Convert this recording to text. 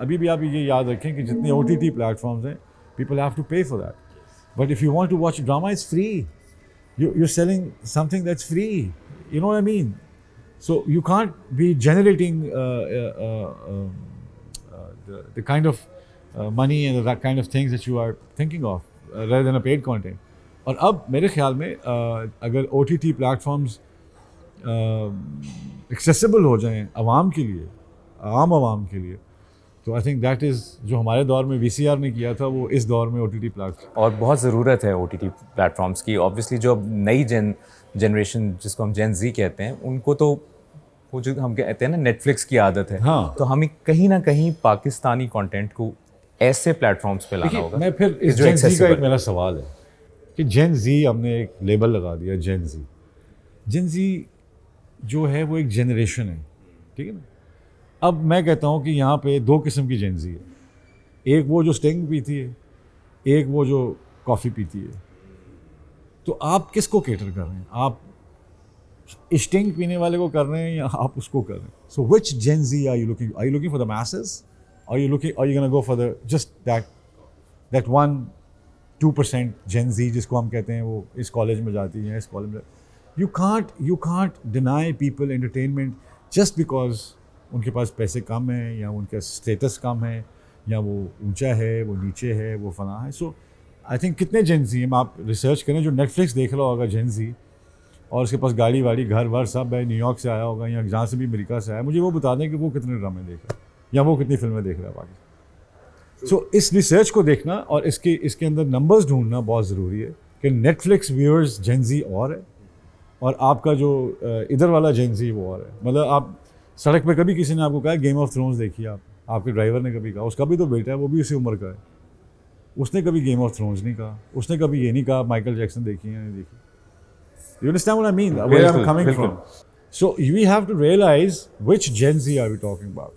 अभी भी आप ये याद रखें कि जितने OTT प्लेटफॉर्म्स हैं, people have to pay for that. But if you want to watch drama, it's free. You're selling something that's free. You know what I mean? So you can't be generating the kind of money and that kind of things that you are thinking of rather than a paid content. और अब मेरे ख्याल में अगर OTT platforms accessible हो जाएं आवाम के लिए, आम आवाम के लिए, तो आई थिंक दैट इज़ जो हमारे दौर में VCR ने किया था, वो इस दौर में OTT प्लेटफॉर्म। और बहुत ज़रूरत है OTT प्लेटफॉर्म्स की। ऑब्वियसली जो अब नई जनरेशन जिसको हम जेन जी कहते हैं, उनको तो वो जो हम कहते हैं ना नेटफ्लिक्स की आदत है। हाँ। तो हमें कहीं ना कहीं पाकिस्तानी कंटेंट को ऐसे प्लेटफॉर्म्स पे लाना होगा। मैं फिर इस जो जेन जी का accessible एक मेरा सवाल है कि जेन जी, हमने एक लेबल लगा दिया जेन जी। जेन जी जो है वो एक जनरेशन है, ठीक है ना। अब मैं कहता हूँ कि यहाँ पे दो किस्म की जेन जी है, एक वो जो स्टिंग पीती है, एक वो जो कॉफ़ी पीती है। तो आप किसको केटर कर रहे हैं? आप स्टिंग पीने वाले को कर रहे हैं या आप उसको कर रहे हैं? So which Gen Z are you looking for the masses? Are you gonna go for the just that 1-2% Gen Z जिसको हम कहते हैं, वो इस कॉलेज में जाती है, इस कॉलेज में। You can't deny people entertainment just because उनके पास पैसे कम हैं या उनका स्टेटस कम है या वो ऊंचा है, वो नीचे है, वो फला है। सो आई थिंक कितने जेन जी हैं, आप रिसर्च करें, जो नेटफ्लिक्स देख रहा होगा जेन जी और उसके पास गाड़ी वाड़ी घर वर सब है, न्यूयॉर्क से आया होगा या जहाँ से भी अमेरिका से आया, मुझे वो बता दें कि वो कितने ड्रामे देख रहा है या वो कितनी फिल्में देख रहा है पाकिस्तान। सो इस रिसर्च को देखना और इसके अंदर नंबर्स ढूंढना बहुत ज़रूरी है कि नेटफ्लिक्स व्यूअर्स जेन जी और है और आपका जो इधर वाला जेन जी वो और है। मतलब आप सड़क पे कभी किसी ने आपको कहा गेम ऑफ थ्रोन्स देखिए, आपके ड्राइवर ने कभी कहा, उसका भी तो बेटा है, वो भी उसी उम्र का है, उसने कभी गेम ऑफ थ्रोन्स नहीं कहा, उसने कभी ये नहीं कहा माइकल जैक्सन देखी या नहीं देखी। You understand what I mean? Where I'm coming from. So we have to realize which Gen Z are we talking about?